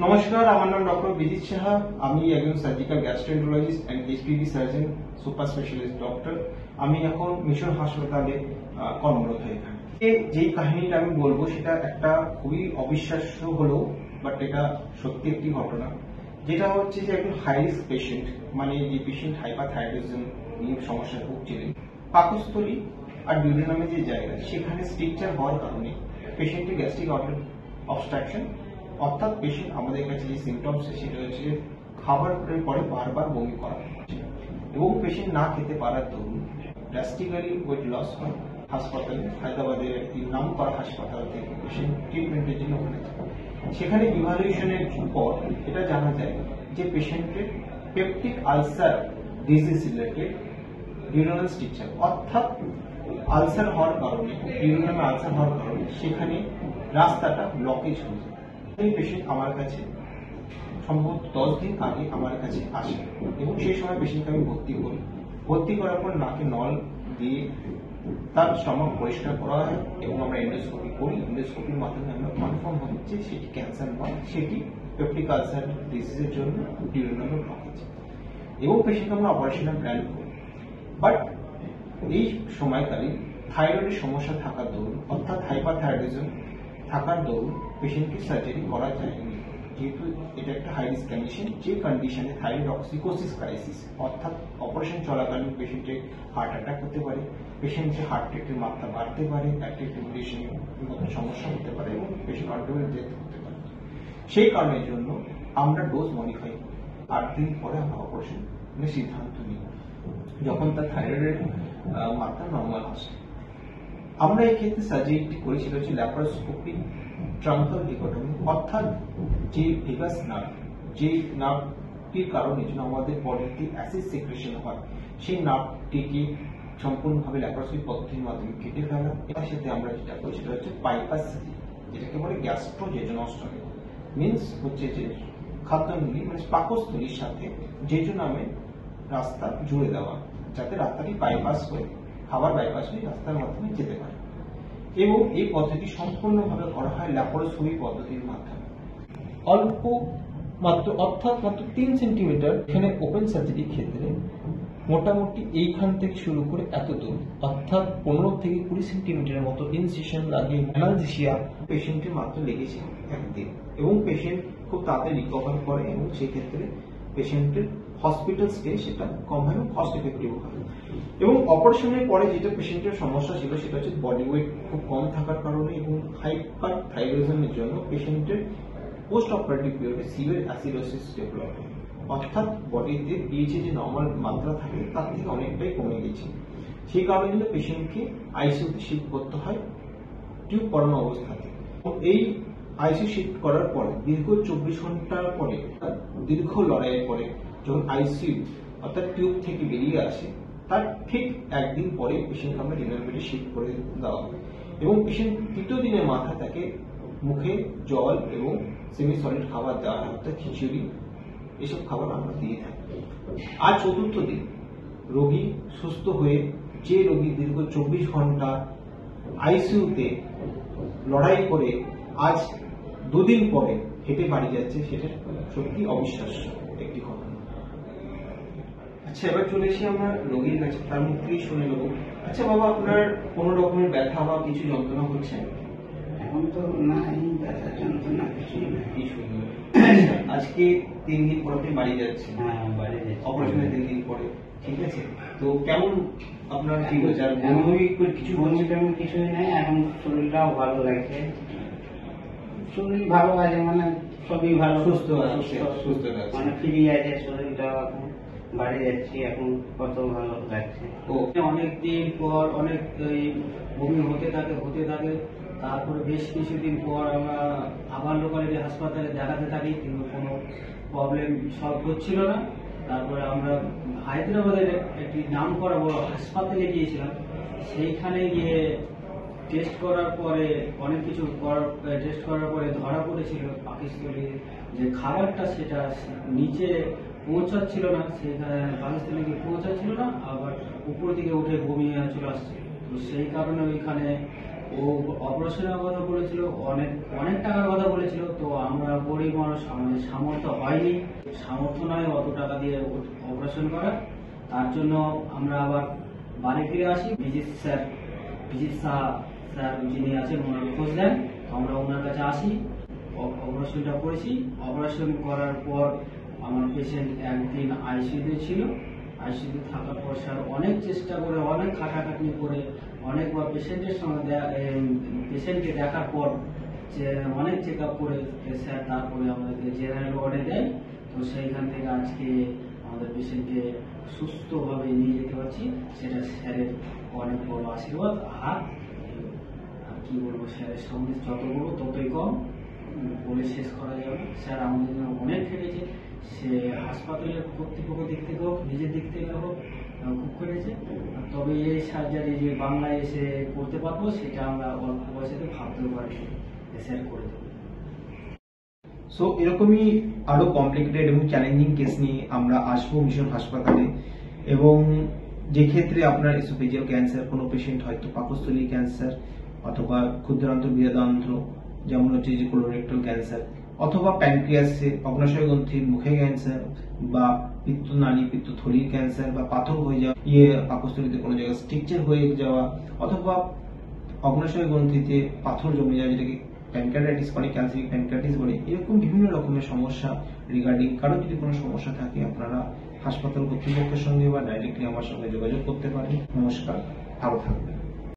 নমস্কার, আমার নাম ডক্টর বিজিত সাহা। আমি একজন surgical gastroenterologist and HPB surgeon, super specialist doctor. আমি এখন মিশন হাসপাতালে কর্মরত। এখানে যেই কাহিনীটা আমি বলবো সেটা একটা খুবই অবিশ্বাস্য হলেও বাট এটা সত্যি একটি ঘটনা। যেটা হচ্ছে যে একজন হাই রিস্ক পেশেন্ট, মানে যে পেশেন্ট হাইপারথাইরয়েডিজম নিয়ে সমস্যায় ভুগছিলেন, পাকস্থলী আর ডিউডেনামে যে জায়গা সেখানে স্ট্রাকচার হওয়ার কারণে পেশেন্টের গ্যাস্ট্রিক অবস্ট্রাকশন, অর্থাৎ পেশেন্ট আমাদের কাছে যে সিমটমস সেটা হচ্ছে যে খাবারের পরে বারবার বমি করা এবং পেশেন্ট না খেতে পারার দরুন ড্রাস্টিক্যালি ওয়েট লস হয়। হাসপাতালে হায়দ্রাবাদের একটি নাম করা হাসপাতাল থেকে পেশেন্ট ট্রিটমেন্টের জন্য ওখানে যায়। সেখানে ইভালুয়েশনের পর এটা জানা যায় যে পেশেন্টের peptic ulcer disease related duodenal structure, অর্থাৎ আলসার হওয়ার কারণে ডিউডেনামে আলসার হওয়ার কারণে সেখানে রাস্তাটা ব্লকেজ হয়ে যায়। এই পেশেন্ট আমার কাছে সম্ভবত 10 দিন আগে আমার কাছে আসে এবং সেই সময় পেশেন্টকে আমি ভর্তি করি। ভর্তি করার পর নাকে নল দিয়ে তার স্টমাক পরিষ্কার করা হয় এবং আমরা এন্ডোস্কোপি করি। এন্ডোস্কোপির মাধ্যমে আমরা কনফার্ম হয় যে সেটি ক্যান্সার নয়, সেটি পেপটিক আলসার ডিজিজের জন্য ডিউডেনাল ব্লকেজ, এবং পেশেন্টকে আমরা অপারেশনাল প্ল্যান করি। বাট এই সময়কালে থাইরয়েডের সমস্যা থাকার দরুন, অর্থাৎ হাইপারথাইরয়েডিজম থাকার দরুন পেশেন্টকে সার্জারি করা যায়নি, যেহেতু এটা একটা হাই রিস্ক কন্ডিশন। যে কন্ডিশনে থাইরয়েড অক্সিকোসিস ক্রাইসিস, অর্থাৎ অপারেশন চলাকালীন পেশেন্টের হার্ট অ্যাটাক হতে পারে, পেশেন্টের হার্ট রেটের মাত্রা বাড়তে পারে, অ্যাক্টিভ ফিব্রিলেশনের মতো সমস্যা হতে পারে এবং পেশেন্ট আলটিমেট ডেথ হতে পারে। সেই কারণের জন্য আমরা ডোজ মডিফাই করি। 8 দিন পরে আমরা অপারেশন সিদ্ধান্ত নিই যখন তার থাইরয়েডের মাত্রা নর্মাল আসে। আমরা এই ক্ষেত্রে সার্জারিটি করেছিল হচ্ছে ল্যাপারোস্কোপিক ট্রাঙ্কাল ডিকোটমি, অর্থাৎ যে ভেগাস নার্ভ, যে নার্ভটির কারণে যেন আমাদের বডিতে অ্যাসিড সেক্রেশন হয়, সেই নার্ভটিকে সম্পূর্ণভাবে ল্যাপারোস্কোপিক পদ্ধতির মাধ্যমে কেটে ফেলা। এর সাথে আমরা যেটা করি সেটা হচ্ছে বাইপাস সার্জারি, যেটাকে বলে গ্যাস্ট্রোজেজনোস্টমি। মিনস হচ্ছে যে খাদ্যনলী মানে পাকস্থলীর সাথে জেজুনামে রাস্তা জুড়ে দেওয়া, যাতে রাস্তাটি বাইপাস হয়ে খাবার বাইপাস হয়ে রাস্তার মাধ্যমে যেতে পারে। এবং এই পদ্ধতি সম্পূর্ণভাবে করা হয় ল্যাপারোস্কোপি পদ্ধতির মাধ্যমে। অল্প অর্থাৎ মাত্র 3 সেন্টিমিটার এখানে ওপেন সার্জারির ক্ষেত্রে মোটামুটি এইখান থেকে শুরু করে এত দূর, অর্থাৎ 15 থেকে 20 সেন্টিমিটারের মতো ইনসিশন লাগে। অ্যানালজেসিয়া পেশেন্টের মাত্র লেগেছে 1 দিন এবং পেশেন্ট খুব তাড়াতাড়ি রিকভার করে এবং সেই ক্ষেত্রে পেশেন্টের হসপিটাল স্টে সেটা কম হয় এবং কস্ট এফেক্টিভ হয়। এবং অপারেশনের পরে যেটা পেশেন্টের সমস্যা ছিল সেটা হচ্ছে বডি ওয়েট খুব কম থাকার কারণে এবং হাইপারথাইরয়েডিজমের জন্য পেশেন্টের পোস্ট অপারেটিভ পিরিয়ডে সিভিয়ার অ্যাসিডোসিস ডেভেলপ হয়, অর্থাৎ বডিতে পিএইচ যে নর্মাল মাত্রা থাকে তার থেকে অনেকটাই কমে গেছে। সেই কারণে পেশেন্টকে আইসিইউতে শিফট করতে হয় টিউব পরানো অবস্থাতে। এই আইসিইউ শিফট করার পরে দীর্ঘ 24 ঘন্টার পরে, দীর্ঘ লড়াইয়ের পরে যখন আইসিইউ অর্থাৎ টিউব থেকে বেরিয়ে আসে, তার ঠিক 1 দিন পরে পেশেন্টকে আমরা ডিনার বেডে শিফট করে দেওয়া হয় এবং পেশেন্ট 3য় দিনের মাথা তাকে মুখে জল এবং সেমি সলিড খাবার দেওয়া হয়, অর্থাৎ খিচুড়ি এসব খাবার আমরা দিয়ে থাকি। আর 4র্থ দিন রোগী সুস্থ হয়ে, যে রোগী দীর্ঘ 24 ঘন্টা আইসিইউতে লড়াই করে আজ 2 দিন পরে হেঁটে বাড়ি যাচ্ছে, সেটা সত্যি অবিশ্বাস্য একটি ঘটনা। আচ্ছা, এবার চলে এসে আমরা রোগীর কাছে, তার মুখ থেকেই শুনে নেবো। আচ্ছা বাবা, আপনার কোনো রকমের ব্যথা বা কিছু যন্ত্রণা হচ্ছে? এখন তো নাই, ব্যথা যন্ত্রণা কিছুই নাই। আজকে 3 দিন পর আপনি বাড়ি যাচ্ছেন? হ্যাঁ, বাড়ি যাচ্ছি অপারেশনের 3 দিন পরে, ঠিক আছে। তো কেমন আপনার কি হচ্ছে? আর বমি কিছু বমি টমি কিছুই নেই, এখন শরীরটাও ভালো লাগছে। শরীর ভালো আছে মানে সবই ভালো, সুস্থ সুস্থ মানে ফ্রি আছে শরীরটাও। এখন বাড়ি যাচ্ছি, এখন কত ভালো লাগছে। অনেকদিন পর অনেক বমি হতে থাকে। তারপরে বেশ কিছুদিন পর আমরা আবার লোকালিটি হাসপাতালে দেখাতে থাকি, কিন্তু কোনো প্রবলেম সলভ হচ্ছিল না। তারপরে আমরা হায়দ্রাবাদের একটি নাম করা বড় হাসপাতালে গিয়েছিলাম। সেইখানে গিয়ে টেস্ট করার পরে অনেক কিছু টেস্ট করার পরে ধরা পড়েছিল পাকিস্তানি যে খাবারটা সেটা নিচে পৌঁছাচ্ছিল না, সেখানে পাকিস্তানে গিয়ে পৌঁছাচ্ছিল না, আবার উপর দিকে উঠে বমি চলে আসছে। তো সেই কারণে ওইখানে ও অপারেশনের কথা বলেছিল, অনেক অনেক টাকার কথা বলেছিল। তো আমরা গরিব মানুষ, আমাদের সামর্থ্য হয়নি, সামর্থ্য নয় অত টাকা দিয়ে অপারেশন করা। তার জন্য আমরা আবার বাড়ি ফিরে আসি। বিজিৎ শাহ স্যার যিনি আছেন ওনার খোঁজ দেন, তো আমরা ওনার কাছে আসি, অপারেশনটা করেছি। অপারেশন করার পর আমার পেশেন্ট একদিন আইসিইউতে ছিল। আইসিইউতে থাকার পর স্যার অনেক চেষ্টা করে, অনেক খাটাখাটনি করে, অনেকবার পেশেন্টের সঙ্গে পেশেন্টকে দেখার পর যে অনেক চেক আপ করে স্যার তারপরে আমাদেরকে জেনারেল ওয়ার্ডে দেয়। তো সেইখান থেকে আজকে আমাদের পেশেন্টকে সুস্থভাবে নিয়ে যেতে পারছি, সেটা স্যারের অনেক বড় আশীর্বাদ। আর কি বলবো, স্যারের সঙ্গে যত বড় ততই কম, বলে শেষ করা যাবে না। স্যার আমাদের জন্য অনেক খেটেছে, সে হাসপাতালের কর্তৃপক্ষ দিক থেকে হোক, নিজের দিক থেকে হোক, খুব খেটেছে। তবে এই সার্জারি যে বাংলায় এসে করতে পারবো সেটা আমরা অল্প বয়সে ভাবতেও পারি স্যার করে দেবো। সো এরকমই আরো কমপ্লিকেটেড এবং চ্যালেঞ্জিং কেস নিয়ে আমরা আসবো মিশন হাসপাতালে। এবং যে ক্ষেত্রে আপনার এসোফেজিয়াল ক্যান্সার, কোনো পেশেন্ট হয়তো পাকস্থলী ক্যান্সার অথবা ক্ষুদ্রান্ত বৃহদান্ত্র যেমন হচ্ছে যে কোলোরেক্টাল ক্যান্সার, অথবা প্যানক্রিয়াসের অগ্নাশয় গ্রন্থির মুখে ক্যান্সার, বা পিত্তনালী পিত্তথলির ক্যান্সার, বা পাথর হয়ে যাওয়া, পাকস্থলীতে কোনো জায়গায় স্ট্রাকচার হয়ে যাওয়া, অথবা অগ্নাশয় গ্রন্থিতে পাথর জমে যাওয়া, যেটাকে প্যানক্রিয়াটাইটিস, ক্রনিক ক্যান্সারিক প্যানক্রিয়াটাইটিস বলে। এরকম বিভিন্ন রকমের সমস্যা রিগার্ডিং কারো যদি কোনো সমস্যা থাকে, আপনারা হাসপাতাল কর্তৃপক্ষের সঙ্গে বা ডাইরেক্টলি আমার সঙ্গে যোগাযোগ করতে পারেন। নমস্কার, ভালো থাকবেন।